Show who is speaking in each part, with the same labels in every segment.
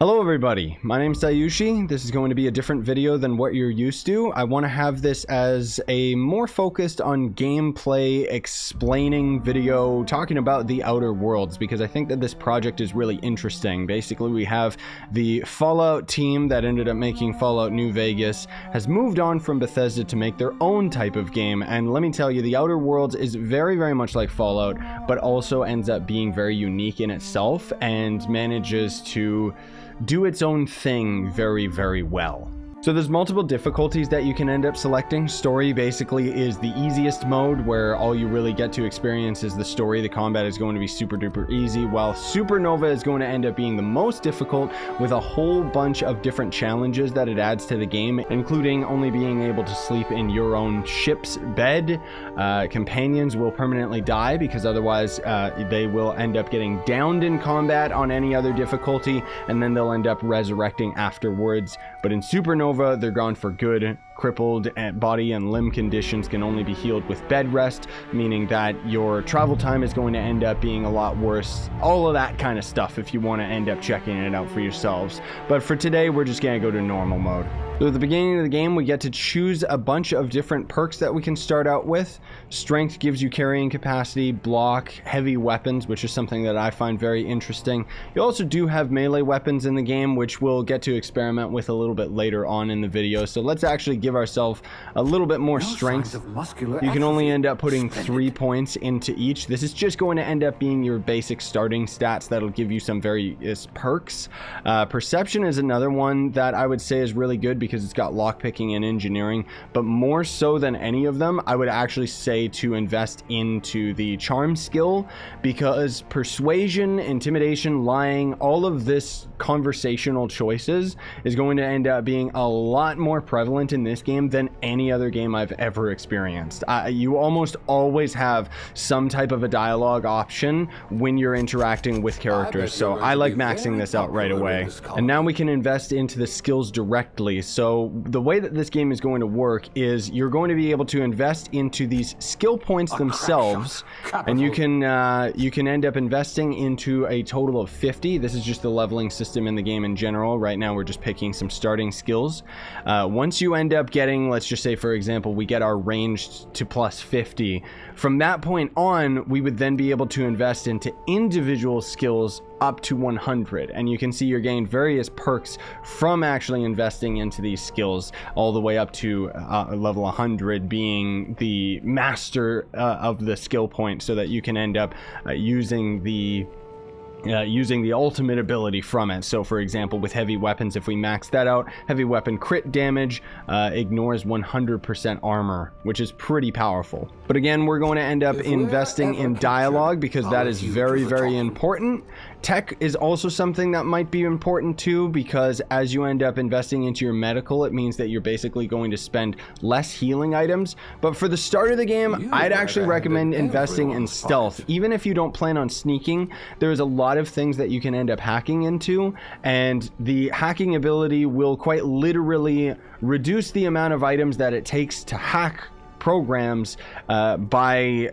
Speaker 1: Hello everybody, my name's Scyushi. This is going to be a different video than what you're used to. I want to have this as a more focused on gameplay explaining video talking about the Outer Worlds, because I think that this project is really interesting. Basically, we have the Fallout team that ended up making Fallout New Vegas has moved on from Bethesda to make their own type of game, and let me tell you, the Outer Worlds is very much like Fallout, but also ends up being very unique in itself and manages to do its own thing very well. So there's multiple difficulties that you can end up selecting. Story basically is the easiest mode, where all you really get to experience is the story. The combat is going to be super duper easy, while Supernova is going to end up being the most difficult, with a whole bunch of different challenges that it adds to the game, including only being able to sleep in your own ship's bed. Companions will permanently die, because otherwise they will end up getting downed in combat on any other difficulty, and then they'll end up resurrecting afterwards. But in Supernova, they're gone for good. Crippled body and limb conditions can only be healed with bed rest, meaning that your travel time is going to end up being a lot worse. All of that kind of stuff if you want to end up checking it out for yourselves. But for today, we're just going to go to normal mode. So at the beginning of the game, we get to choose a bunch of different perks that we can start out with. Strength gives you carrying capacity, block, heavy weapons, which is something that I find very interesting. You also do have melee weapons in the game, which we'll get to experiment with a little bit later on in the video. So let's actually give ourselves a little bit more strength. You can only end up putting 3 points into each. This is just going to end up being your basic starting stats that'll give you some various perks. Perception is another one that I would say is really good, because it's got lockpicking and engineering, but more so than any of them, I would actually say to invest into the charm skill, because persuasion, intimidation, lying, all of this conversational choices is going to end up being a lot more prevalent in this game than any other game I've ever experienced. You almost always have some type of a dialogue option when you're interacting with characters, so I like maxing this out right away. And now we can invest into the skills directly. So the way that this game is going to work is you're going to be able to invest into these skill points themselves, and you can end up investing into a total of 50. This is just the leveling system in the game in general. Right now we're just picking some starting skills. Once you end up getting, let's just say for example, we get our ranged to plus 50. From that point on, we would then be able to invest into individual skills up to 100, and you can see you're getting various perks from actually investing into these skills, all the way up to level 100 being the master of the skill point, so that you can end up using the ultimate ability from it. So for example, with heavy weapons, if we max that out, heavy weapon crit damage ignores 100% armor, which is pretty powerful. But again, we're going to end up investing in dialogue, because that is very important. Tech is also something that might be important too, because as you end up investing into your medical, it means that you're basically going to spend less healing items. But for the start of the game, I'd actually recommend investing in stealth. Even if you don't plan on sneaking, there's a lot of things that you can end up hacking into, and the hacking ability will quite literally reduce the amount of items that it takes to hack programs by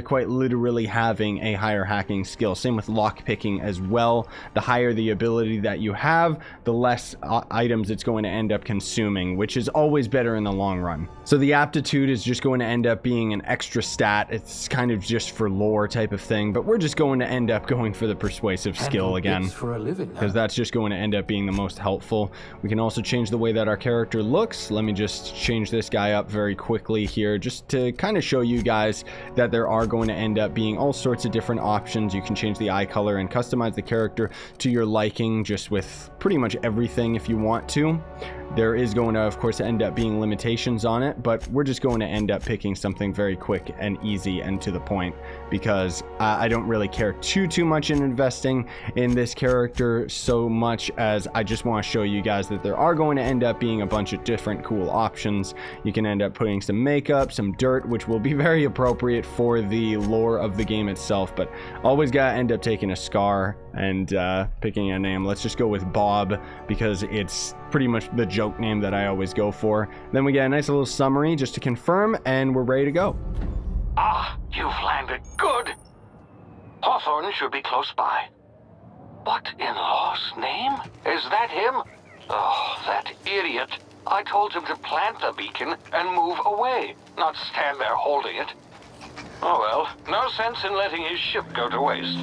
Speaker 1: quite literally having a higher hacking skill. Same with lockpicking as well. The higher the ability that you have, the less items it's going to end up consuming, which is always better in the long run. So the aptitude is just going to end up being an extra stat. It's kind of just for lore type of thing, but we're just going to end up going for the persuasive skill again, because that's just going to end up being the most helpful. We can also change the way that our character looks. Let me just change this guy up very quickly here, just to kind of show you guys that there are going to end up being all sorts of different options. You can change the eye color and customize the character to your liking, just with pretty much everything if you want to. There is going to, of course, end up being limitations on it, but we're just going to end up picking something very quick and easy and to the point, because I don't really care too much in investing in this character, so much as I just want to show you guys that there are going to end up being a bunch of different cool options. You can end up putting some makeup, some dirt, which will be very appropriate for the lore of the game itself, but always gotta end up taking a scar and picking a name. Let's just go with Bob, because it's pretty much the joke name that I always go for. Then we get a nice little summary just to confirm, and we're ready to go.
Speaker 2: Ah, you've landed. Good. Hawthorne should be close by. What in law's name? that him? Oh, that idiot. I told him to plant the beacon and move away, not stand there holding it. Oh well, no sense in letting his ship go to waste.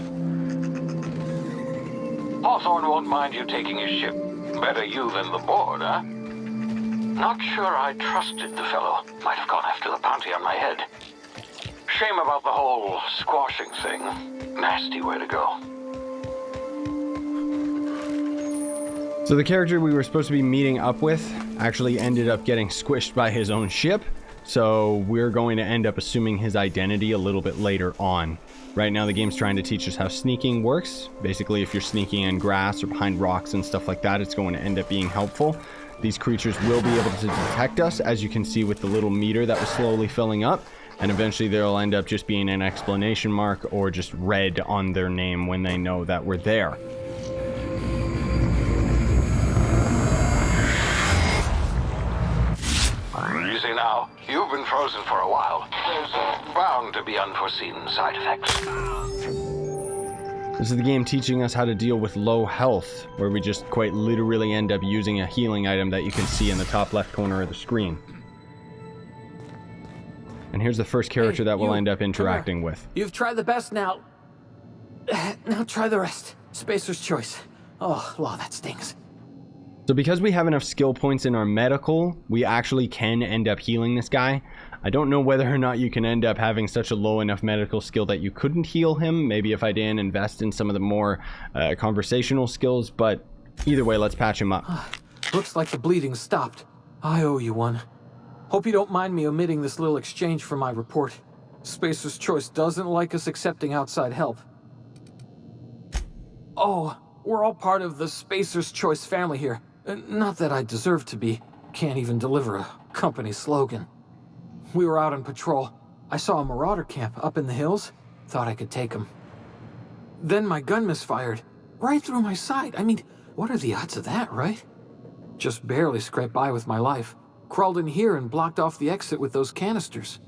Speaker 2: Hawthorne won't mind you taking his ship. Better you than the board, huh? Not sure I trusted the fellow. Might have gone after the bounty on my head. Shame about the whole squashing thing. Nasty way to go.
Speaker 1: So the character we were supposed to be meeting up with actually ended up getting squished by his own ship. So we're going to end up assuming his identity a little bit later on. Right now the game's trying to teach us how sneaking works. Basically, if you're sneaking in grass or behind rocks and stuff like that, it's going to end up being helpful. These creatures will be able to detect us, as you can see with the little meter that was slowly filling up. And eventually they'll end up just being an exclamation mark or just red on their name when they know that we're there.
Speaker 2: Easy now. You've been frozen for a while. There's bound to be unforeseen side effects.
Speaker 1: This is the game teaching us how to deal with low health, where we just quite literally end up using a healing item that you can see in the top left corner of the screen. And here's the first character that we'll end up interacting with.
Speaker 3: You've tried the best now. Now try the rest. Spacer's choice. Oh, wow, that stings.
Speaker 1: So because we have enough skill points in our medical, we actually can end up healing this guy. I don't know whether or not you can end up having such a low enough medical skill that you couldn't heal him. Maybe if I didn't invest in some of the more conversational skills, but either way, let's patch him up.
Speaker 3: Looks like the bleeding stopped. I owe you one. Hope you don't mind me omitting this little exchange from my report. Spacer's Choice doesn't like us accepting outside help. Oh, we're all part of the Spacer's Choice family here. Not that I deserve to be. Can't even deliver a company slogan. We were out on patrol. I saw a marauder camp up in the hills. Thought I could take him. Then my gun misfired. Right through my side. I mean, what are the odds of that, right? Just barely scraped by with my life. Crawled in here and blocked off the exit with those canisters.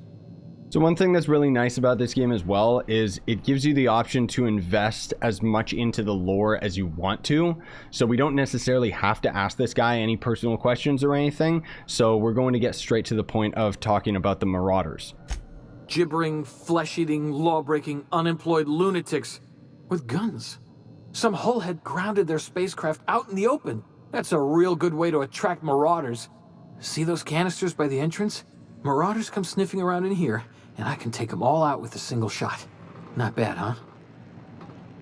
Speaker 1: So one thing that's really nice about this game as well is it gives you the option to invest as much into the lore as you want to. So we don't necessarily have to ask this guy any personal questions or anything. So we're going to get straight to the point of talking about the marauders.
Speaker 3: Gibbering, flesh-eating, law-breaking, unemployed lunatics with guns. Some hullhead grounded their spacecraft out in the open. That's a real good way to attract marauders. See those canisters by the entrance? Marauders come sniffing around in here, and I can take them all out with a single shot. Not bad, huh?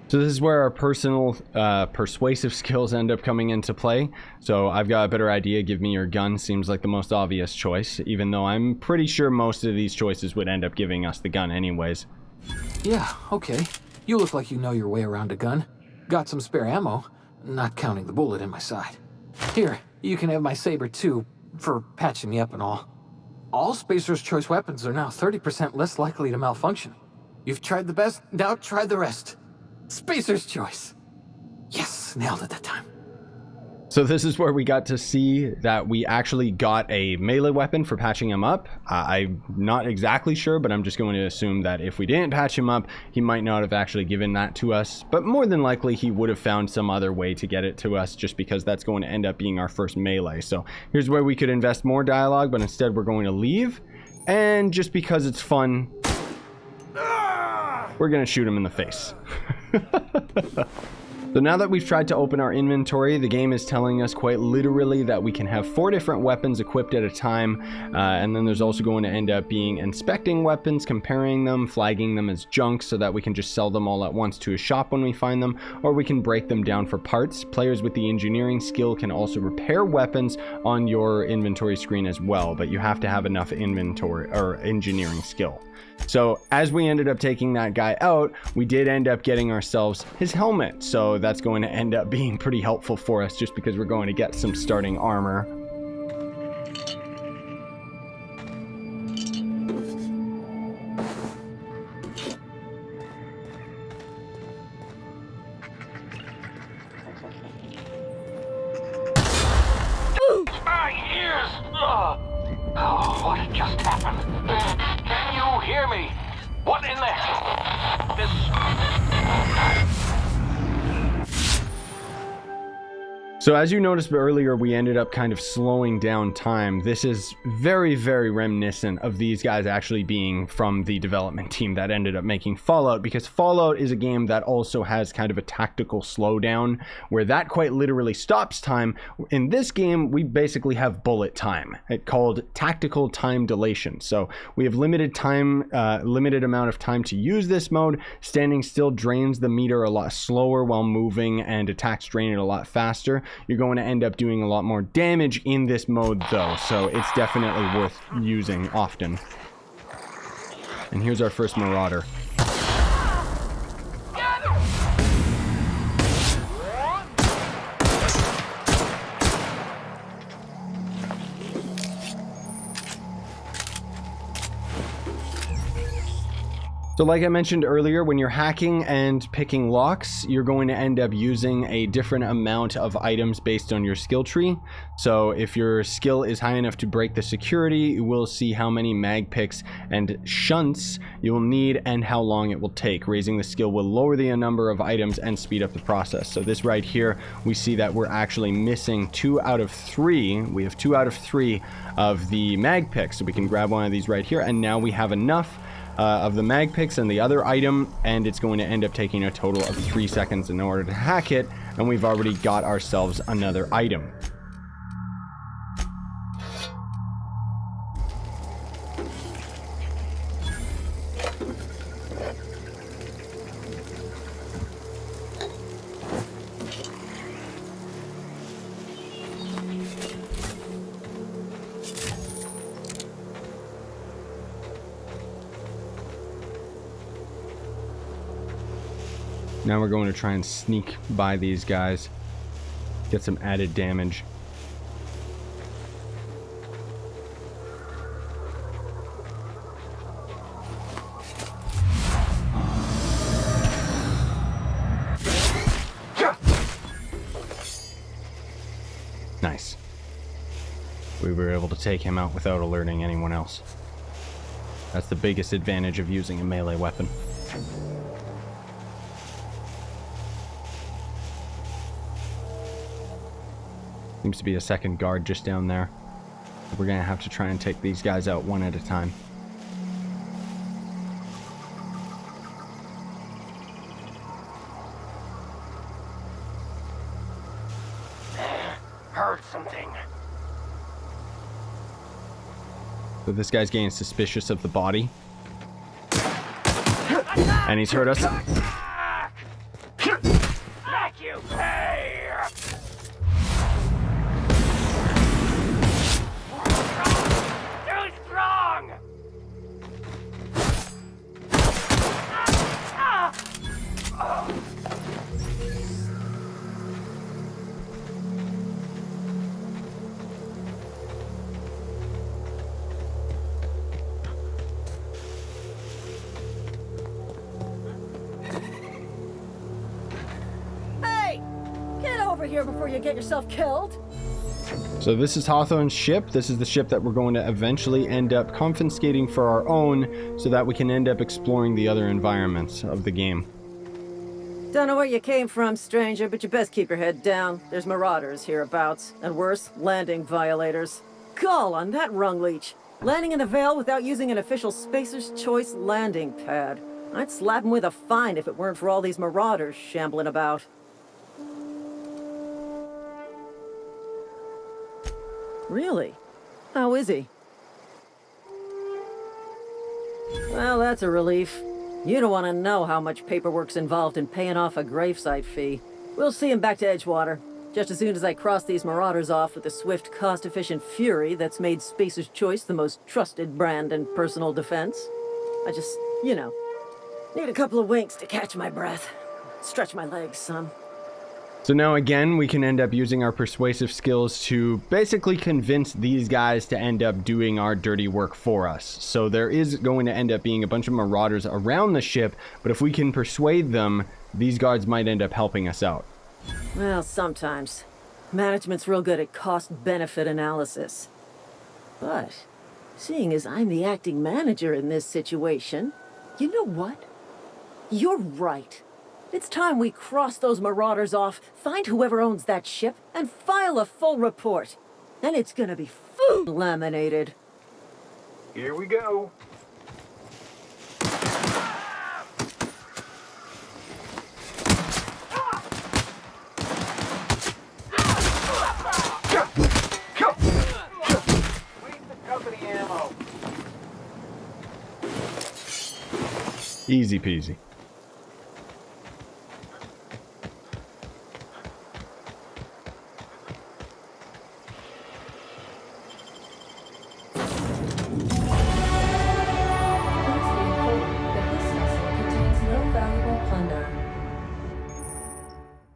Speaker 1: So this is where our personal persuasive skills end up coming into play. So I've got a better idea. Give me your gun seems like the most obvious choice, even though I'm pretty sure most of these choices would end up giving us the gun anyways.
Speaker 3: Yeah, okay. You look like you know your way around a gun. Got some spare ammo, not counting the bullet in my side. Here, you can have my saber too, for patching me up and all. All Spacer's Choice weapons are now 30% less likely to malfunction. You've tried the best, now try the rest. Spacer's Choice. Yes, nailed it that time.
Speaker 1: So this is where we got to see that we actually got a melee weapon for patching him up. I'm not exactly sure, but I'm just going to assume that if we didn't patch him up, he might not have actually given that to us. But more than likely, he would have found some other way to get it to us, just because that's going to end up being our first melee. So here's where we could invest more dialogue, but instead we're going to leave. And just because it's fun, we're going to shoot him in the face. So now that we've tried to open our inventory, the game is telling us quite literally that we can have 4 different weapons equipped at a time, and then there's also going to end up being inspecting weapons, comparing them, flagging them as junk so that we can just sell them all at once to a shop when we find them, or we can break them down for parts. Players with the engineering skill can also repair weapons on your inventory screen as well, but you have to have enough inventory or engineering skill. So as we ended up taking that guy out, we did end up getting ourselves his helmet. So that's going to end up being pretty helpful for us just because we're going to get some starting armor.
Speaker 2: My ears! Oh, what just happened? Can you hear me? What in the hell?
Speaker 1: So as you noticed earlier, we ended up kind of slowing down time. This is very, very reminiscent of these guys actually being from the development team that ended up making Fallout, because Fallout is a game that also has kind of a tactical slowdown where that quite literally stops time. In this game, we basically have bullet time. It's called tactical time dilation. So we have limited time, limited amount of time to use this mode. Standing still drains the meter a lot slower while moving, and attacks drain it a lot faster. You're going to end up doing a lot more damage in this mode though, so it's definitely worth using often. And here's our first Marauder. So like I mentioned earlier, when you're hacking and picking locks, you're going to end up using a different amount of items based on your skill tree. So if your skill is high enough to break the security, you will see how many mag picks and shunts you will need and how long it will take. Raising the skill will lower the number of items and speed up the process. So this right here, we see that we're actually missing 2 out of 3. We have 2 out of 3 of the mag picks. So we can grab one of these right here, and now we have enough of the mag picks and the other item, and it's going to end up taking a total of 3 seconds in order to hack it, and we've already got ourselves another item. Now we're going to try and sneak by these guys, get some added damage. Nice. We were able to take him out without alerting anyone else. That's the biggest advantage of using a melee weapon. Seems to be a second guard just down there. We're gonna have to try and take these guys out one at a time.
Speaker 4: Heard something.
Speaker 1: So this guy's getting suspicious of the body. And he's heard us.
Speaker 4: Back you pay! Too strong!
Speaker 5: Hey! Get over here before you get yourself killed!
Speaker 1: So this is Hawthorne's ship. This is the ship that we're going to eventually end up confiscating for our own, so that we can end up exploring the other environments of the game.
Speaker 5: Don't know where you came from, stranger, but you best keep your head down. There's marauders hereabouts, and worse, landing violators. Call on that rung leech. Landing in a Vale without using an official Spacer's Choice landing pad. I'd slap him with a fine if it weren't for all these marauders shambling about. Really? How is he? Well, that's a relief. You don't want to know how much paperwork's involved in paying off a gravesite fee. We'll see him back to Edgewater, just as soon as I cross these marauders off with the swift, cost-efficient fury that's made Spacer's Choice the most trusted brand in personal defense. I just, you know, need a couple of winks to catch my breath. Stretch my legs, son.
Speaker 1: So now again, we can end up using our persuasive skills to basically convince these guys to end up doing our dirty work for us. So there is going to end up being a bunch of marauders around the ship, but if we can persuade them, these guards might end up helping us out.
Speaker 5: Well, sometimes. Management's real good at cost-benefit analysis. But, seeing as I'm the acting manager in this situation, you know what? You're right. It's time we cross those marauders off, find whoever owns that ship, and file a full report. Then it's gonna be laminated.
Speaker 1: Here we go. Easy peasy.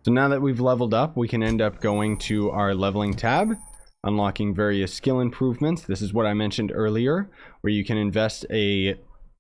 Speaker 1: So now that we've leveled up, we can end up going to our leveling tab, unlocking various skill improvements. This is what I mentioned earlier, where you can invest a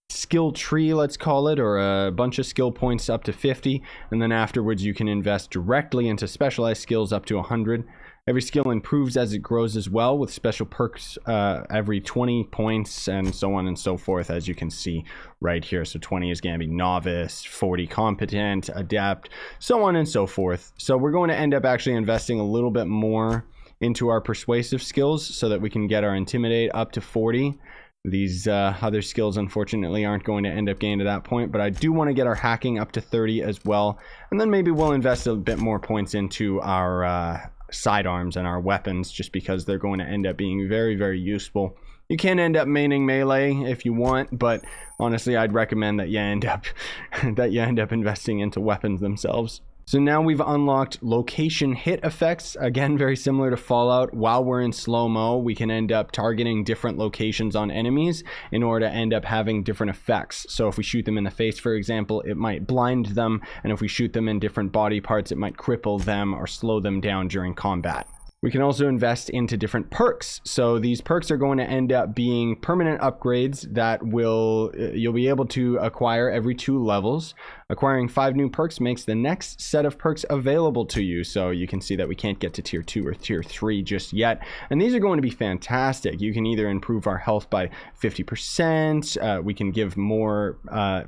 Speaker 1: skill tree, let's call it, or a bunch of skill points up to 50, and then afterwards you can invest directly into specialized skills up to 100. Every skill improves as it grows as well, with special perks every 20 points and so on and so forth, as you can see right here. So 20 is going to be novice, 40 competent, adept, so on and so forth. So we're going to end up actually investing a little bit more into our persuasive skills so that we can get our intimidate up to 40. These other skills unfortunately aren't going to end up getting to that point, but I do want to get our hacking up to 30 as well, and then maybe we'll invest a bit more points into our sidearms and our weapons, just because they're going to end up being very, very useful. You can end up maining melee if you want, but honestly I'd recommend that you end up investing into weapons themselves. So now we've unlocked location hit effects, again very similar to Fallout. While we're in slow-mo, we can end up targeting different locations on enemies in order to end up having different effects. So if we shoot them in the face, for example, it might blind them, and if we shoot them in different body parts, it might cripple them or slow them down during combat. We can also invest into different perks. So these perks are going to end up being permanent upgrades that you'll be able to acquire every 2 levels. Acquiring 5 new perks makes the next set of perks available to you. So you can see that we can't get to tier 2 or tier 3 just yet. And these are going to be fantastic. You can either improve our health by 50%. We can give more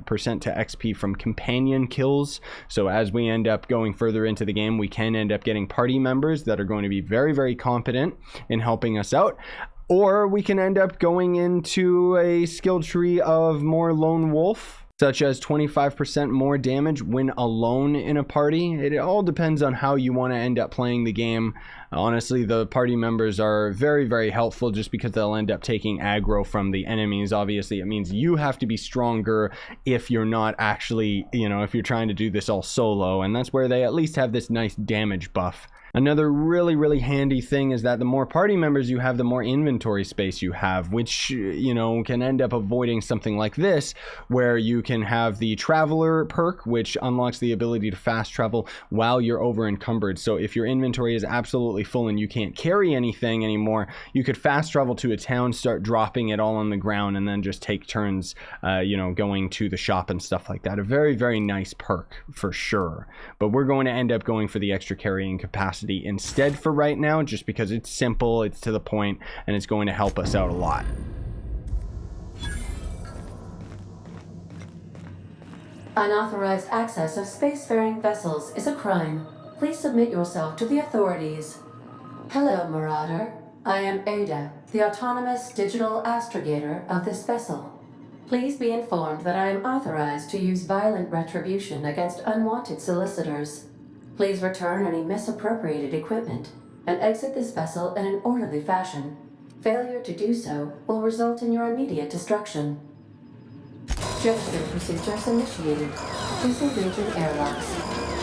Speaker 1: percent to XP from companion kills. So as we end up going further into the game, we can end up getting party members that are going to be very, very competent in helping us out. Or we can end up going into a skill tree of more lone wolf, such as 25% more damage when alone in a party. It all depends on how you want to end up playing the game. Honestly, the party members are very, very helpful just because they'll end up taking aggro from the enemies. Obviously, it means you have to be stronger if you're not actually, if you're trying to do this all solo, and that's where they at least have this nice damage buff. Another really, really handy thing is that the more party members you have, the more inventory space you have, which, can end up avoiding something like this, where you can have the Traveler perk, which unlocks the ability to fast travel while you're over encumbered. So if your inventory is absolutely full and you can't carry anything anymore, you could fast travel to a town, start dropping it all on the ground, and then just take turns, going to the shop and stuff like that. A very, very nice perk for sure. But we're going to end up going for the extra carrying capacity instead for right now, just because it's simple, it's to the point, and it's going to help us out a lot.
Speaker 6: Unauthorized access of spacefaring vessels is a crime. Please submit yourself to the authorities. Hello, Marauder. I am Ada, the autonomous digital astrogator of this vessel. Please be informed that I am authorized to use violent retribution against unwanted solicitors. Please return any misappropriated equipment and exit this vessel in an orderly fashion. Failure to do so will result in your immediate destruction. Gesture procedures initiated. Disengaging airlocks.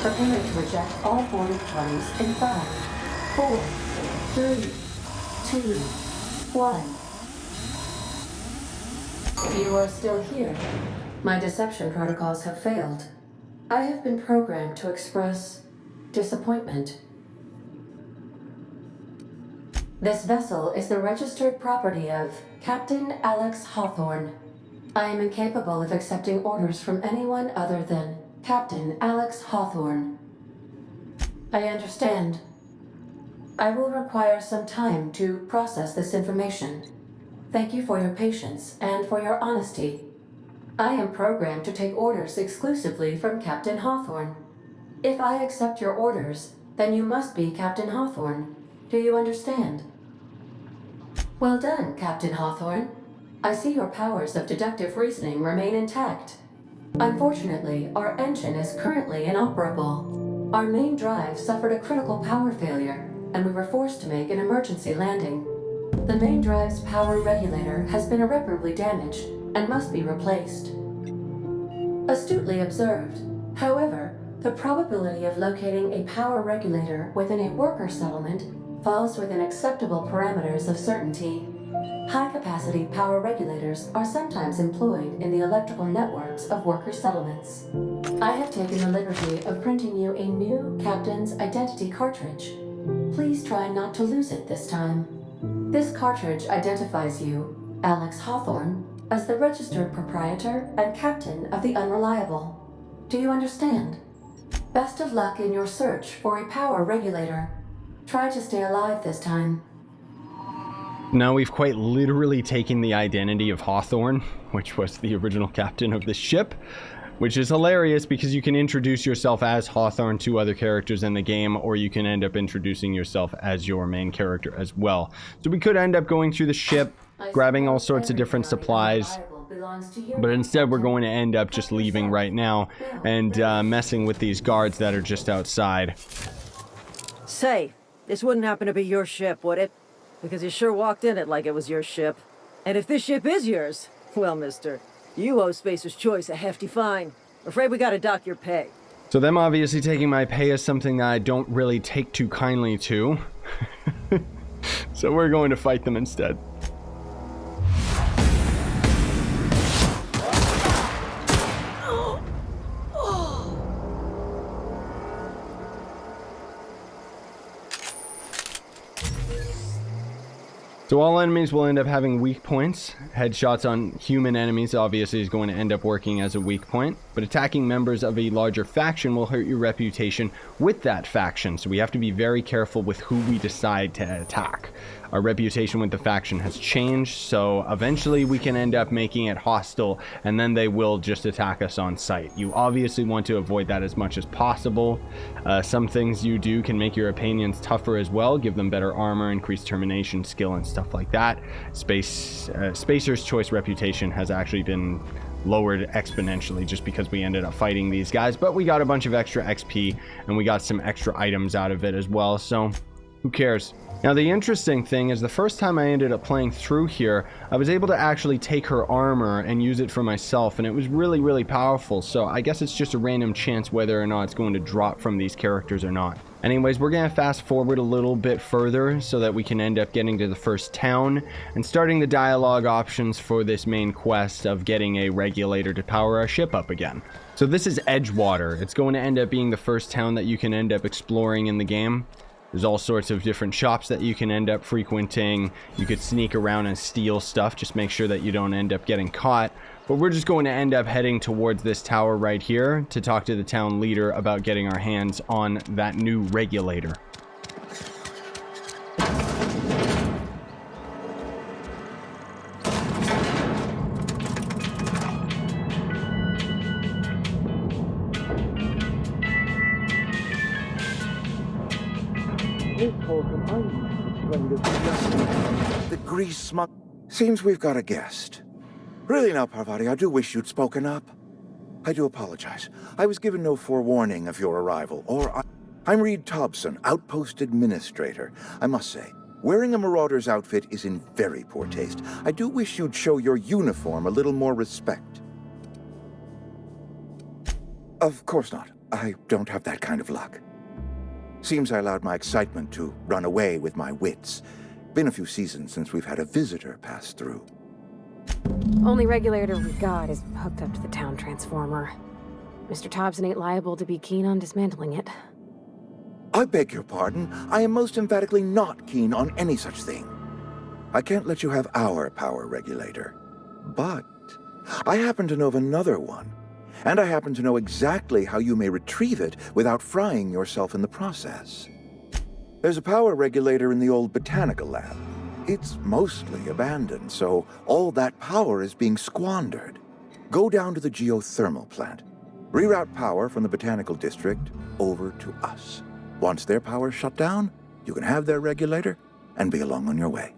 Speaker 6: Preparing to reject all boarding parties in 5, 4, 3, 2, 1. You are still here. My deception protocols have failed. I have been programmed to express disappointment. This vessel is the registered property of Captain Alex Hawthorne. I am incapable of accepting orders from anyone other than Captain Alex Hawthorne. I understand. I will require some time to process this information. Thank you for your patience and for your honesty. I am programmed to take orders exclusively from Captain Hawthorne. If I accept your orders, then you must be Captain Hawthorne. Do you understand? Well done, Captain Hawthorne. I see your powers of deductive reasoning remain intact. Unfortunately, our engine is currently inoperable. Our main drive suffered a critical power failure, and we were forced to make an emergency landing. The main drive's power regulator has been irreparably damaged and must be replaced. Astutely observed. However, the probability of locating a power regulator within a worker settlement falls within acceptable parameters of certainty. High-capacity power regulators are sometimes employed in the electrical networks of worker settlements. I have taken the liberty of printing you a new Captain's Identity cartridge. Please try not to lose it this time. This cartridge identifies you, Alex Hawthorne, as the registered proprietor and captain of the Unreliable. Do you understand? Best of luck in your search for a power regulator. Try to stay alive this time.
Speaker 1: Now we've quite literally taken the identity of Hawthorne, which was the original captain of the ship, which is hilarious because you can introduce yourself as Hawthorne to other characters in the game, or you can end up introducing yourself as your main character as well. So we could end up going through the ship, grabbing all sorts of different supplies, but instead we're going to end up just leaving right now and messing with these guards that are just outside.
Speaker 5: Say, this wouldn't happen to be your ship, would it? Because you sure walked in it like it was your ship. And if this ship is yours, well, mister, you owe Spacer's Choice a hefty fine. Afraid we gotta dock your pay.
Speaker 1: So them obviously taking my pay is something that I don't really take too kindly to. So we're going to fight them instead. So all enemies will end up having weak points. Headshots on human enemies obviously is going to end up working as a weak point, but attacking members of a larger faction will hurt your reputation with that faction, so we have to be very careful with who we decide to attack. Our reputation with the faction has changed, so eventually we can end up making it hostile, and then they will just attack us on sight. You obviously want to avoid that as much as possible. Some things you do can make your opinions tougher as well, give them better armor, increased termination skill, and stuff like that. Spacer's Choice reputation has actually been lowered exponentially just because we ended up fighting these guys, but we got a bunch of extra XP and we got some extra items out of it as well, so who cares? Now the interesting thing is the first time I ended up playing through here, I was able to actually take her armor and use it for myself, and it was really, really powerful, so I guess it's just a random chance whether or not it's going to drop from these characters or not. Anyways, we're going to fast forward a little bit further so that we can end up getting to the first town and starting the dialogue options for this main quest of getting a regulator to power our ship up again. So this is Edgewater. It's going to end up being the first town that you can end up exploring in the game. There's all sorts of different shops that you can end up frequenting. You could sneak around and steal stuff. Just make sure that you don't end up getting caught. But we're just going to end up heading towards this tower right here to talk to the town leader about getting our hands on that new regulator.
Speaker 7: The grease smug. Seems we've got a guest. Really now, Parvati, I do wish you'd spoken up. I do apologize. I was given no forewarning of your arrival, I'm Reed Thompson, Outpost Administrator. I must say, wearing a Marauder's outfit is in very poor taste. I do wish you'd show your uniform a little more respect. Of course not. I don't have that kind of luck. Seems I allowed my excitement to run away with my wits. Been a few seasons since we've had a visitor pass through.
Speaker 8: Only regulator we've got is hooked up to the town transformer. Mr. Thompson ain't liable to be keen on dismantling it.
Speaker 7: I beg your pardon. I am most emphatically not keen on any such thing. I can't let you have our power regulator. But I happen to know of another one. And I happen to know exactly how you may retrieve it without frying yourself in the process. There's a power regulator in the old botanical lab. It's mostly abandoned, so all that power is being squandered. Go down to the geothermal plant. Reroute power from the Botanical District over to us. Once their power's shut down, you can have their regulator and be along on your way.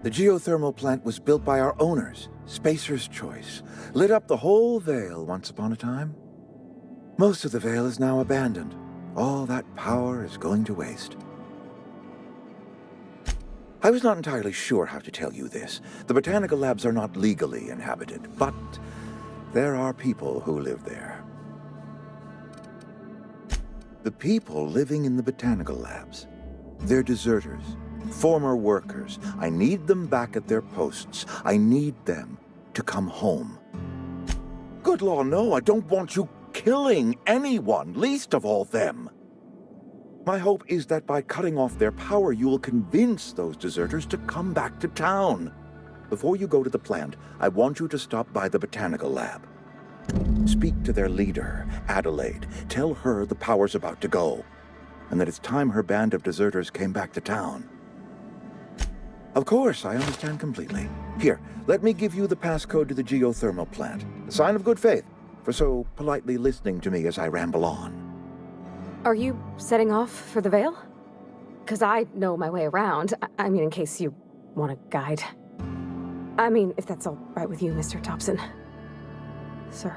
Speaker 7: The geothermal plant was built by our owners, Spacer's Choice. Lit up the whole Vale once upon a time. Most of the Vale is now abandoned. All that power is going to waste. I was not entirely sure how to tell you this. The botanical labs are not legally inhabited, but there are people who live there. The people living in the botanical labs, they're deserters, former workers. I need them back at their posts. I need them to come home. Good law, no, I don't want you killing anyone, least of all them. My hope is that by cutting off their power, you will convince those deserters to come back to town. Before you go to the plant, I want you to stop by the botanical lab. Speak to their leader, Adelaide. Tell her the power's about to go, and that it's time her band of deserters came back to town. Of course, I understand completely. Here, let me give you the passcode to the geothermal plant. A sign of good faith for so politely listening to me as I ramble on.
Speaker 8: Are you setting off for the Vale? Because I know my way around. I mean, in case you want a guide. I mean, if that's all right with you, Mr. Thompson. Sir.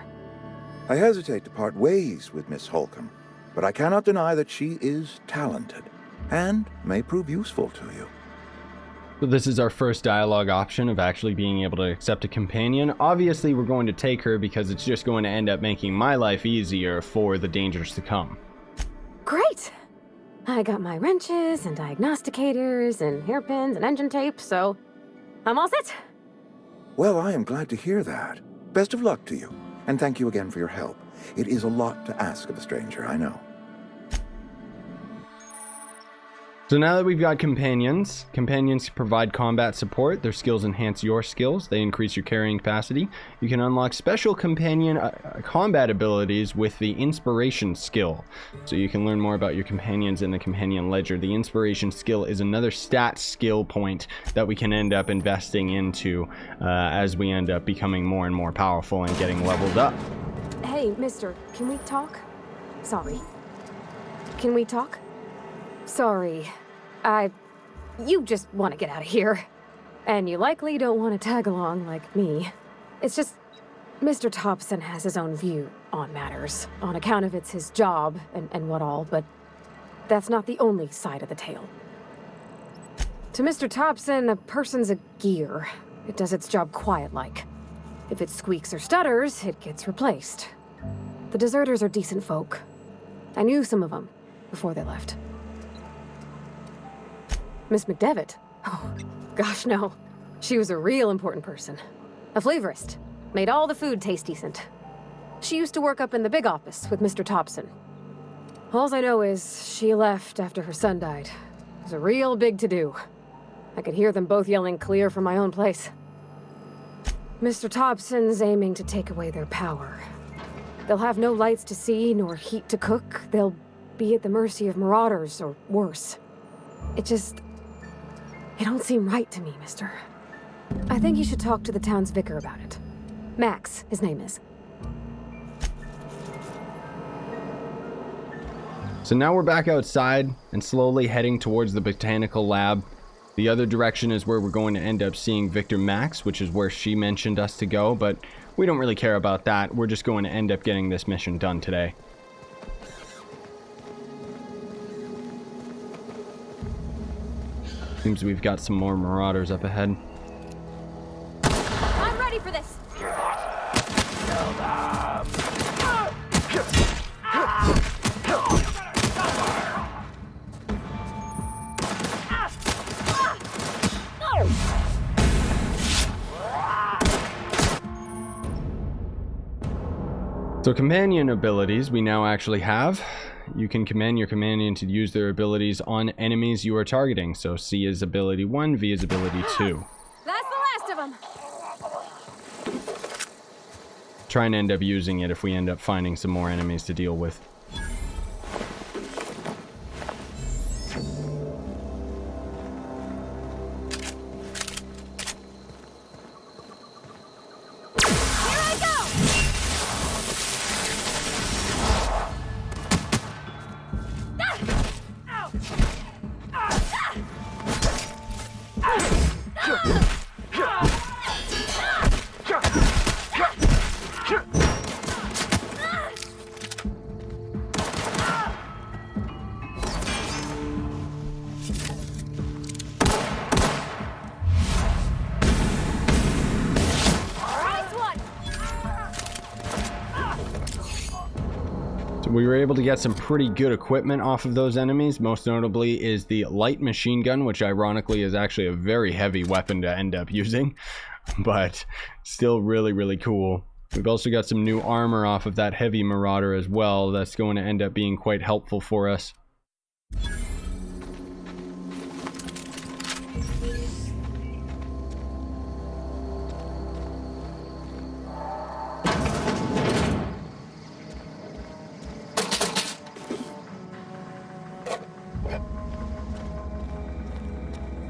Speaker 7: I hesitate to part ways with Miss Holcomb, but I cannot deny that she is talented and may prove useful to you.
Speaker 1: So this is our first dialogue option of actually being able to accept a companion. Obviously, we're going to take her because it's just going to end up making my life easier for the dangers to come.
Speaker 8: Great! I got my wrenches and diagnosticators and hairpins and engine tape, so I'm all set.
Speaker 7: Well, I am glad to hear that. Best of luck to you, and thank you again for your help. It is a lot to ask of a stranger, I know.
Speaker 1: So now that we've got companions provide combat support. Their skills enhance your skills. They increase your carrying capacity. You can unlock special companion combat abilities with the inspiration skill. So you can learn more about your companions in the companion ledger. The inspiration skill is another stat skill point that we can end up investing into as we end up becoming more and more powerful and getting leveled up.
Speaker 8: Hey, mister, can we talk? Sorry. Can we talk? Sorry. You just want to get out of here. And you likely don't want to tag along like me. It's just, Mr. Thompson has his own view on matters, on account of it's his job and what all, but that's not the only side of the tale. To Mr. Thompson, a person's a gear. It does its job quiet-like. If it squeaks or stutters, it gets replaced. The deserters are decent folk. I knew some of them before they left. Miss McDevitt? Oh, gosh, no. She was a real important person. A flavorist. Made all the food taste decent. She used to work up in the big office with Mr. Thompson. All I know is she left after her son died. It was a real big to-do. I could hear them both yelling clear from my own place. Mr. Thompson's aiming to take away their power. They'll have no lights to see, nor heat to cook. They'll be at the mercy of marauders, or worse. It don't seem right to me, mister. I think you should talk to the town's vicar about it. Max, his name is.
Speaker 1: So now we're back outside and slowly heading towards the botanical lab. The other direction is where we're going to end up seeing Victor Max, which is where she mentioned us to go, but we don't really care about that. We're just going to end up getting this mission done today. Seems we've got some more marauders up ahead.
Speaker 8: I'm ready for this!
Speaker 1: So companion abilities we now actually have. You can command your companion to use their abilities on enemies you are targeting. So C is ability 1, V is ability 2.
Speaker 8: That's the last of them!
Speaker 1: Try and end up using it if we end up finding some more enemies to deal with. So we were able to get some pretty good equipment off of those enemies. Most notably is the light machine gun, which ironically is actually a very heavy weapon to end up using, but still really, really cool. We've also got some new armor off of that heavy marauder as well. That's going to end up being quite helpful for us.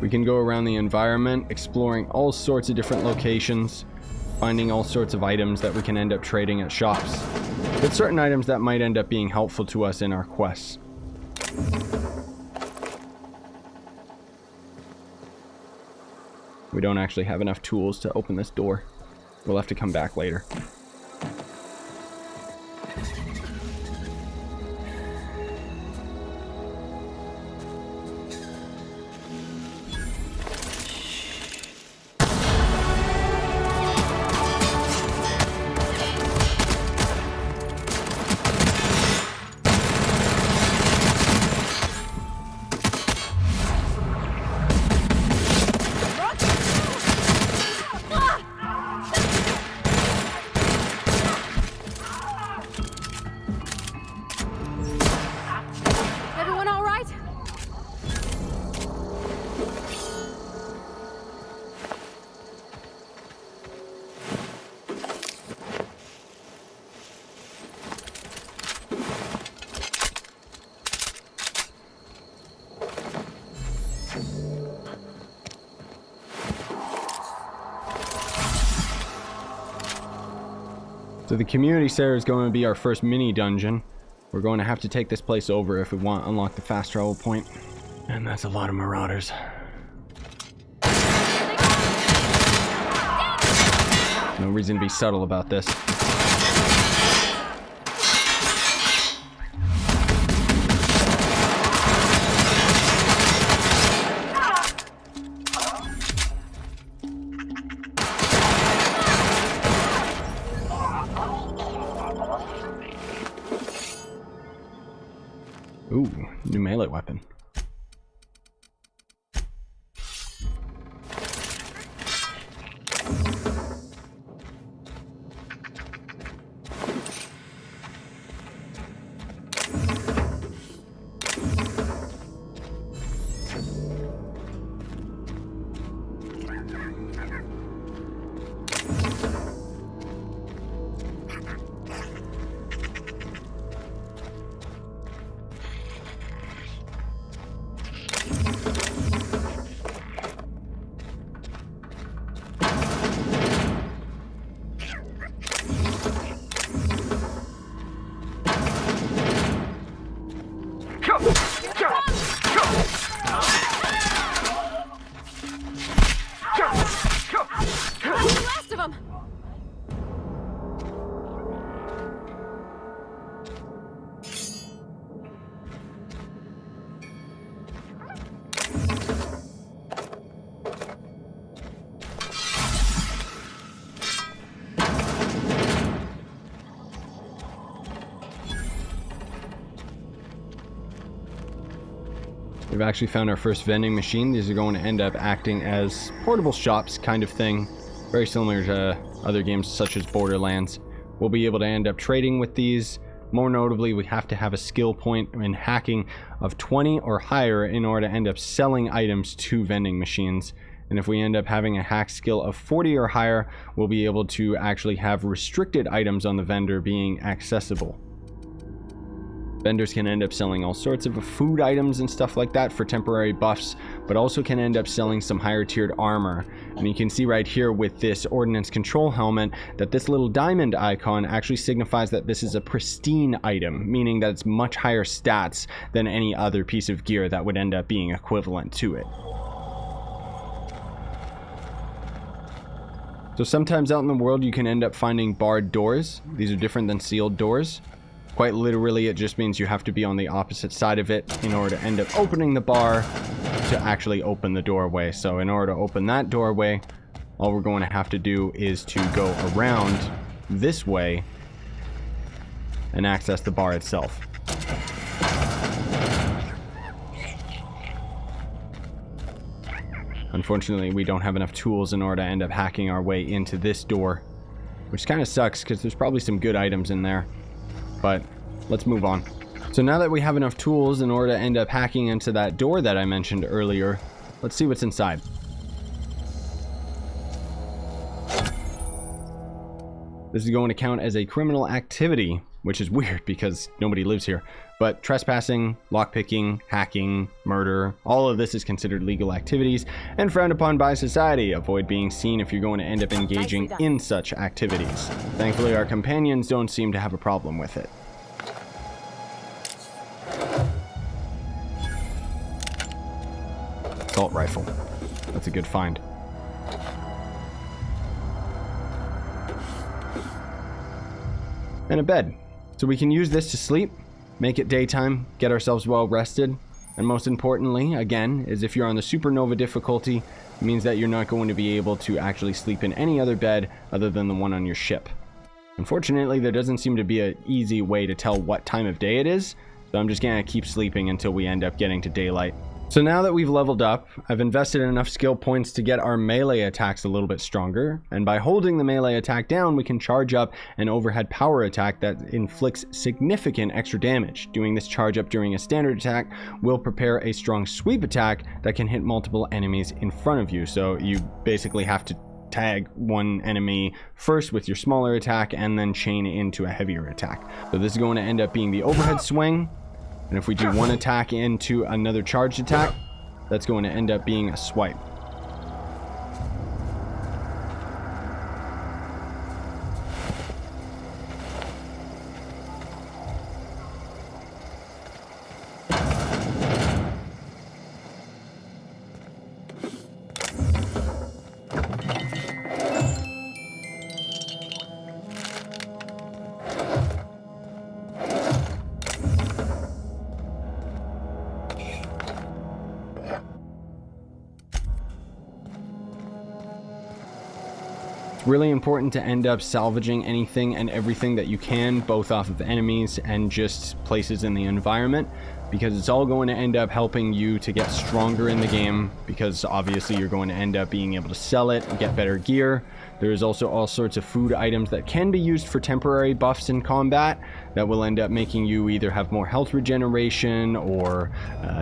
Speaker 1: We can go around the environment, exploring all sorts of different locations, finding all sorts of items that we can end up trading at shops, but certain items that might end up being helpful to us in our quests. We don't actually have enough tools to open this door. We'll have to come back later. So the community center is going to be our first mini dungeon. We're going to have to take this place over if we want to unlock the fast travel point. And that's a lot of marauders. No reason to be subtle about this. Ooh, new melee weapon. We've actually found our first vending machine. These are going to end up acting as portable shops kind of thing. Very similar to other games such as Borderlands. We'll be able to end up trading with these. More notably, we have to have a skill point in hacking of 20 or higher in order to end up selling items to vending machines. And if we end up having a hack skill of 40 or higher, we'll be able to actually have restricted items on the vendor being accessible. Vendors can end up selling all sorts of food items and stuff like that for temporary buffs, but also can end up selling some higher tiered armor. And you can see right here with this ordnance control helmet that this little diamond icon actually signifies that this is a pristine item, meaning that it's much higher stats than any other piece of gear that would end up being equivalent to it. So sometimes out in the world you can end up finding barred doors. These are different than sealed doors. Quite literally, it just means you have to be on the opposite side of it in order to end up opening the bar to actually open the doorway. So in order to open that doorway, all we're going to have to do is to go around this way and access the bar itself. Unfortunately, we don't have enough tools in order to end up hacking our way into this door, which kind of sucks because there's probably some good items in there. But let's move on. So now that we have enough tools in order to end up hacking into that door that I mentioned earlier, let's see what's inside. This is going to count as a criminal activity, which is weird because nobody lives here. But trespassing, lockpicking, hacking, murder, all of this is considered legal activities and frowned upon by society. Avoid being seen if you're going to end up engaging in such activities. Thankfully, our companions don't seem to have a problem with it. Assault rifle. That's a good find. And a bed. So we can use this to sleep, make it daytime, get ourselves well rested, and most importantly, again, is if you're on the supernova difficulty, it means that you're not going to be able to actually sleep in any other bed other than the one on your ship. Unfortunately, there doesn't seem to be an easy way to tell what time of day it is, so I'm just gonna keep sleeping until we end up getting to daylight. So now that we've leveled up, I've invested enough skill points to get our melee attacks a little bit stronger, and by holding the melee attack down, we can charge up an overhead power attack that inflicts significant extra damage. Doing this charge up during a standard attack will prepare a strong sweep attack that can hit multiple enemies in front of you, so you basically have to tag one enemy first with your smaller attack and then chain into a heavier attack. So this is going to end up being the overhead swing. And if we do one attack into another charged attack, that's going to end up being a swipe. Really important to end up salvaging anything and everything that you can, both off of enemies and just places in the environment, because it's all going to end up helping you to get stronger in the game, because obviously you're going to end up being able to sell it and get better gear. There's also all sorts of food items that can be used for temporary buffs in combat that will end up making you either have more health regeneration or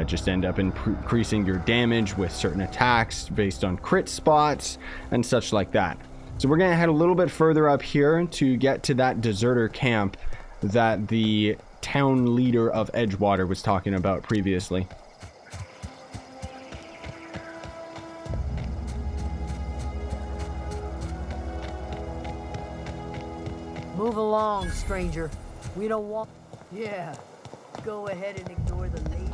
Speaker 1: just end up increasing your damage with certain attacks based on crit spots and such like that. So we're going to head a little bit further up here to get to that deserter camp that the town leader of Edgewater was talking about previously.
Speaker 5: Move along, stranger. We don't want... Yeah. Go ahead and ignore the lady.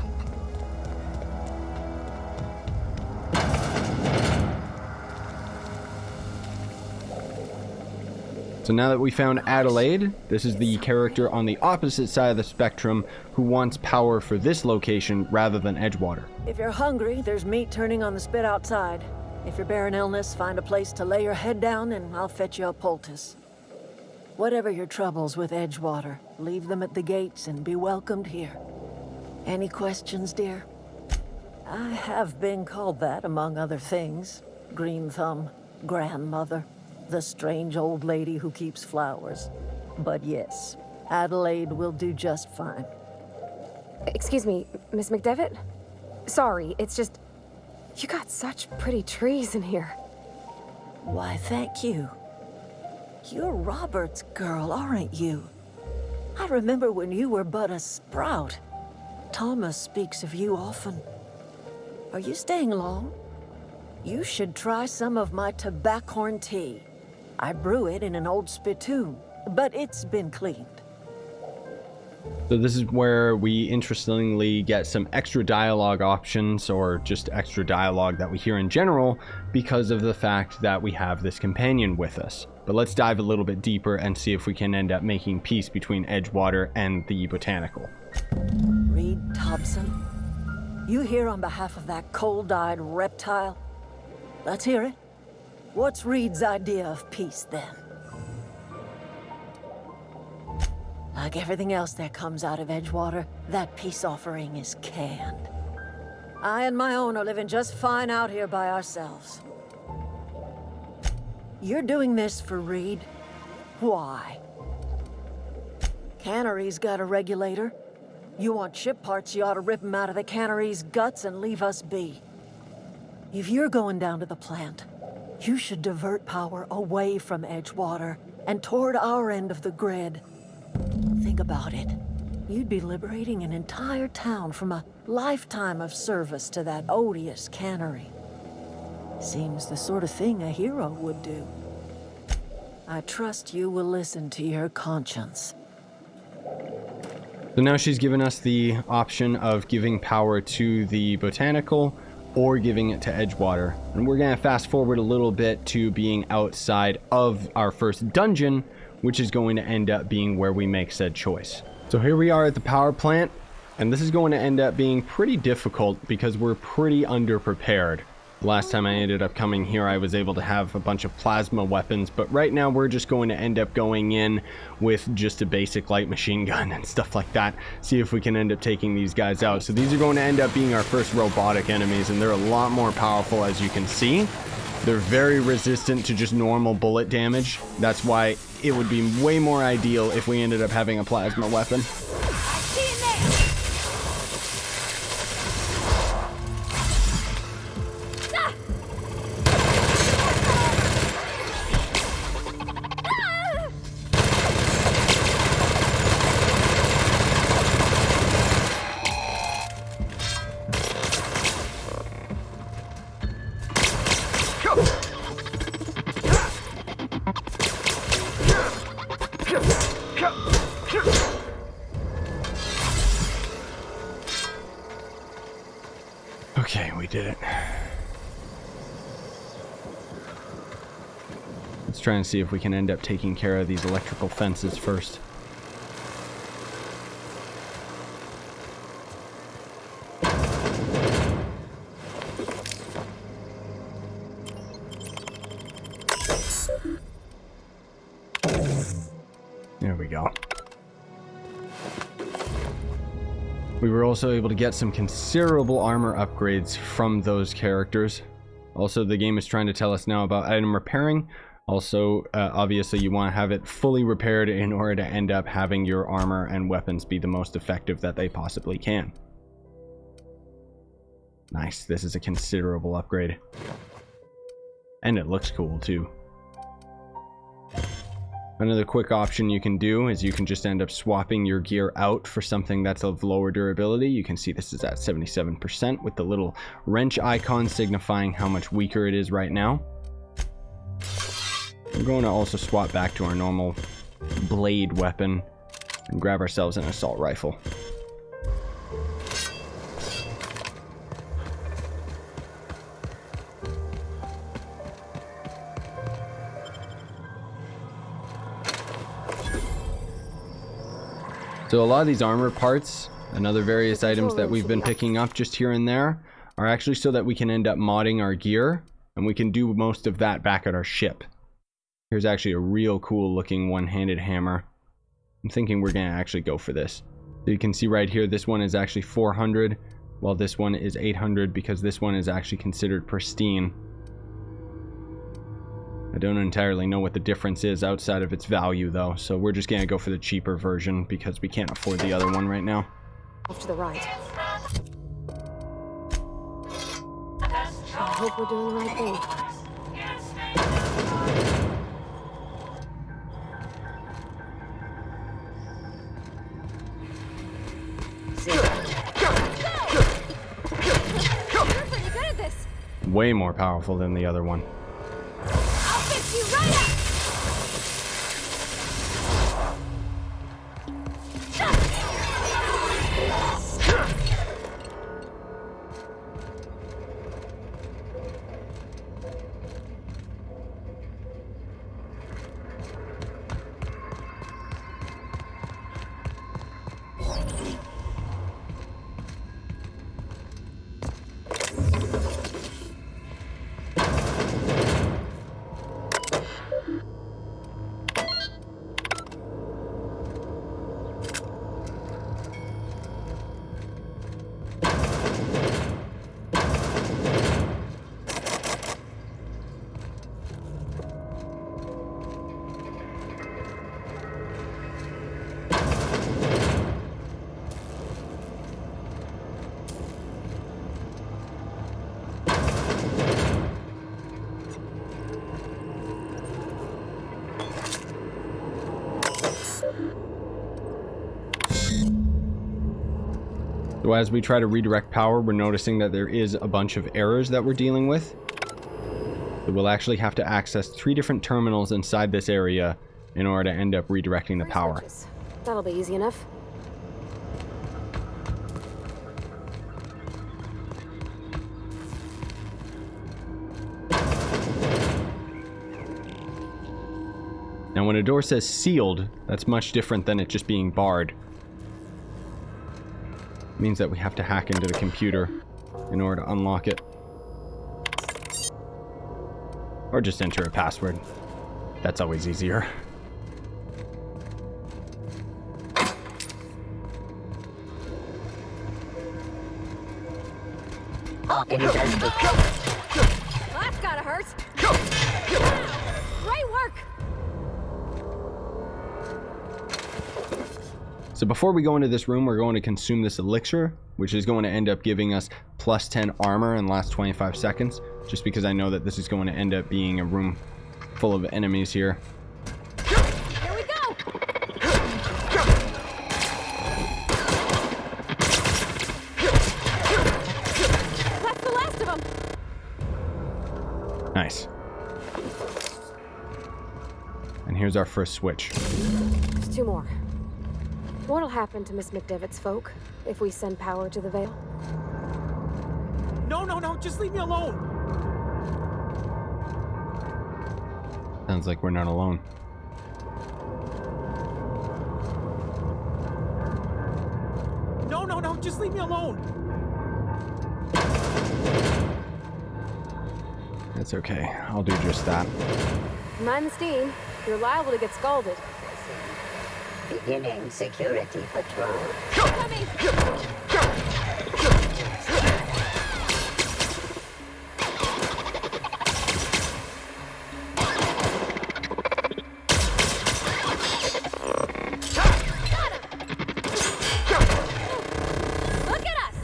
Speaker 1: So now that we found Adelaide, this is the character on the opposite side of the spectrum who wants power for this location rather than Edgewater.
Speaker 5: If you're hungry, there's meat turning on the spit outside. If you're bearing illness, find a place to lay your head down and I'll fetch you a poultice. Whatever your troubles with Edgewater, leave them at the gates and be welcomed here. Any questions, dear? I have been called that, among other things. Green Thumb, grandmother, the strange old lady who keeps flowers. But yes, Adelaide will do just fine.
Speaker 8: Excuse me, Miss McDevitt? Sorry, it's just... You got such pretty trees in here.
Speaker 5: Why, thank you. You're Robert's girl, aren't you? I remember when you were but a sprout. Thomas speaks of you often. Are you staying long? You should try some of my tobaccorn tea. I brew it in an old spittoon, but it's been cleaned.
Speaker 1: So this is where we interestingly get some extra dialogue options, or just extra dialogue that we hear in general, because of the fact that we have this companion with us. But let's dive a little bit deeper and see if we can end up making peace between Edgewater and the botanical.
Speaker 5: Reed Thompson, you here on behalf of that cold-eyed reptile? Let's hear it. What's Reed's idea of peace, then? Like everything else that comes out of Edgewater, that peace offering is canned. I and my own are living just fine out here by ourselves. You're doing this for Reed? Why? Cannery's got a regulator. You want ship parts, you ought to rip them out of the cannery's guts and leave us be. If you're going down to the plant, you should divert power away from Edgewater and toward our end of the grid. Think about it. You'd be liberating an entire town from a lifetime of service to that odious cannery. Seems the sort of thing a hero would do. I trust you will listen to your conscience.
Speaker 1: So now she's given us the option of giving power to the botanical or giving it to Edgewater. And we're going to fast forward a little bit to being outside of our first dungeon, which is going to end up being where we make said choice. So here we are at the power plant, and this is going to end up being pretty difficult because we're pretty underprepared. Last time I ended up coming here, I was able to have a bunch of plasma weapons, but right now we're just going to end up going in with just a basic light machine gun and stuff like that. See if we can end up taking these guys out. So these are going to end up being our first robotic enemies, and they're a lot more powerful, as you can see. They're very resistant to just normal bullet damage. That's why it would be way more ideal if we ended up having a plasma weapon. Okay, we did it. Let's try and see if we can end up taking care of these electrical fences first. There we go. We were also able to get some considerable armor upgrades from those characters. Also, the game is trying to tell us now about item repairing. Also, obviously you want to have it fully repaired in order to end up having your armor and weapons be the most effective that they possibly can. Nice, this is a considerable upgrade. And it looks cool too. Another quick option you can do is you can just end up swapping your gear out for something that's of lower durability. You can see this is at 77% with the little wrench icon signifying how much weaker it is right now. We're going to also swap back to our normal blade weapon and grab ourselves an assault rifle. So a lot of these armor parts and other various items that we've been picking up just here and there are actually so that we can end up modding our gear, and we can do most of that back at our ship. Here's actually a real cool looking one-handed hammer. I'm thinking we're gonna actually go for this. So you can see right here, this one is actually 400, while this one is 800 because this one is actually considered pristine. I don't entirely know what the difference is outside of its value though, so we're just gonna go for the cheaper version because we can't afford the other one right now.
Speaker 8: Off to the right. I hope we're doing the right thing. You're pretty good at this.
Speaker 1: Way more powerful than the other one.
Speaker 8: I'll fix you right up.
Speaker 1: So as we try to redirect power, we're noticing that there is a bunch of errors that we're dealing with. So we'll actually have to access 3 different terminals inside this area in order to end up redirecting the power.
Speaker 8: Switches. That'll be easy enough.
Speaker 1: Now when a door says sealed, that's much different than it just being barred. It means that we have to hack into the computer in order to unlock it. Or just enter a password. That's always easier.
Speaker 8: That's gotta hurt. Great work.
Speaker 1: So before we go into this room, we're going to consume this elixir, which is going to end up giving us plus 10 armor in the last 25 seconds, just because I know that this is going to end up being a room full of enemies here.
Speaker 8: Here we go. That's the last of them.
Speaker 1: Nice. And here's our first switch.
Speaker 8: There's 2 more. What'll happen to Miss McDevitt's folk if we send power to the Veil?
Speaker 9: No, just leave me alone.
Speaker 1: Sounds like we're not alone.
Speaker 9: No, just leave me alone.
Speaker 1: That's okay. I'll do just that.
Speaker 8: Mind the steam. You're liable to get scalded.
Speaker 10: Beginning security patrol.
Speaker 8: Coming! Look at us!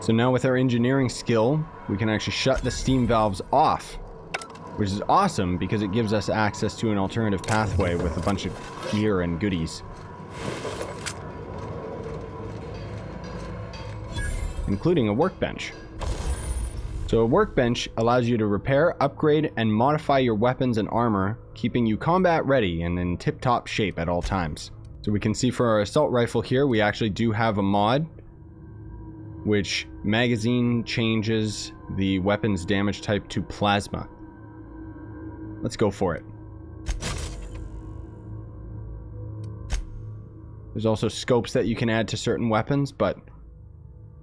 Speaker 1: So now with our engineering skill, we can actually shut the steam valves off, which is awesome because it gives us access to an alternative pathway with a bunch of gear and goodies. Including a workbench. So a workbench allows you to repair, upgrade, and modify your weapons and armor, keeping you combat ready and in tip-top shape at all times. So we can see for our assault rifle here, we actually do have a mod which magazine changes the weapon's damage type to plasma. Let's go for it. There's also scopes that you can add to certain weapons, but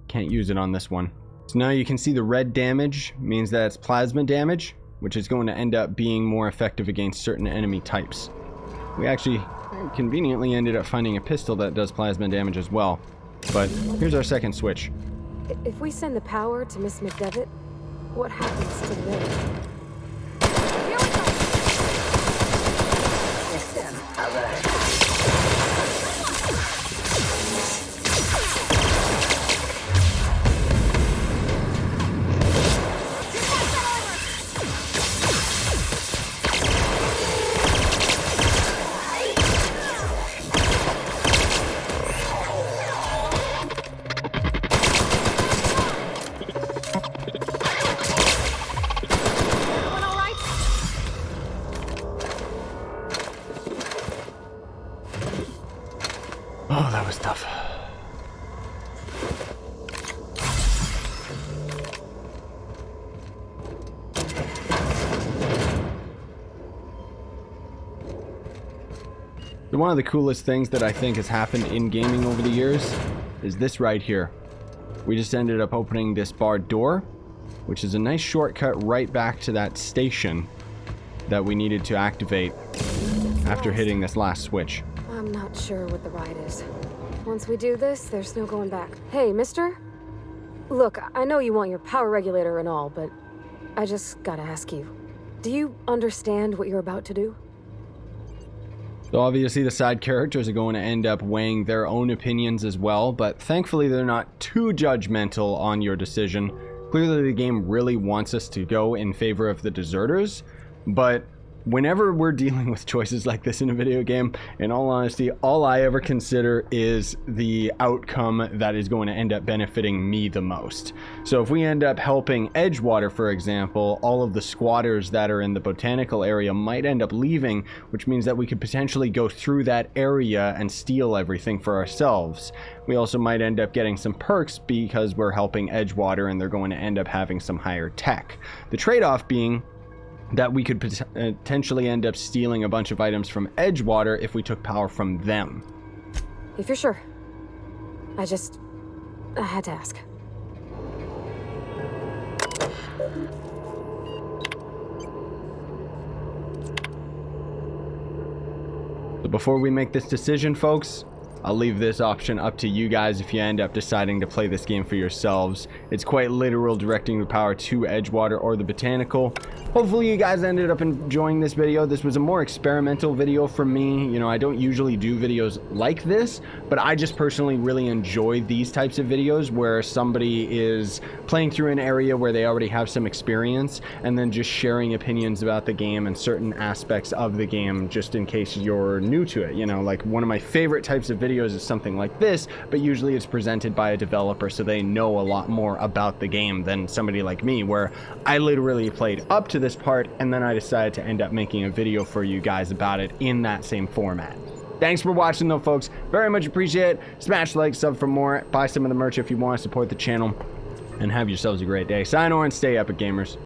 Speaker 1: can't use it on this one. So now you can see the red damage means that it's plasma damage, which is going to end up being more effective against certain enemy types. We actually conveniently ended up finding a pistol that does plasma damage as well. But here's our second switch.
Speaker 8: If we send the power to Miss McDevitt, what happens to the Veil? Here we go!
Speaker 10: System alert.
Speaker 1: Oh, that was tough. So one of the coolest things that I think has happened in gaming over the years is this right here. We just ended up opening this barred door, which is a nice shortcut right back to that station that we needed to activate after hitting this last switch.
Speaker 8: I'm not sure what the ride is. Once we do this, there's no going back. Hey, mister? Look, I know you want your power regulator and all, but I just gotta ask you. Do you understand what you're about to do?
Speaker 1: So obviously the side characters are going to end up weighing their own opinions as well, but thankfully they're not too judgmental on your decision. Clearly the game really wants us to go in favor of the deserters, but whenever we're dealing with choices like this in a video game, in all honesty, all I ever consider is the outcome that is going to end up benefiting me the most. So if we end up helping Edgewater, for example, all of the squatters that are in the botanical area might end up leaving, which means that we could potentially go through that area and steal everything for ourselves. We also might end up getting some perks because we're helping Edgewater and they're going to end up having some higher tech. The trade-off being that we could potentially end up stealing a bunch of items from Edgewater if we took power from them.
Speaker 8: If you're sure. I had to ask.
Speaker 1: So before we make this decision, folks, I'll leave this option up to you guys if you end up deciding to play this game for yourselves. It's quite literal, directing the power to Edgewater or the botanical. Hopefully you guys ended up enjoying this video. This was a more experimental video for me. You know, I don't usually do videos like this, but I just personally really enjoy these types of videos where somebody is playing through an area where they already have some experience and then just sharing opinions about the game and certain aspects of the game just in case you're new to it. You know, like one of my favorite types of videos is something like this, but usually it's presented by a developer so they know a lot more about the game than somebody like me, where I literally played up to this part and then I decided to end up making a video for you guys about it in that same format. Thanks for watching though, folks. Very much appreciate it. Smash like, sub for more, buy some of the merch if you want to support the channel, and have yourselves a great day. Sayonara and stay epic, gamers.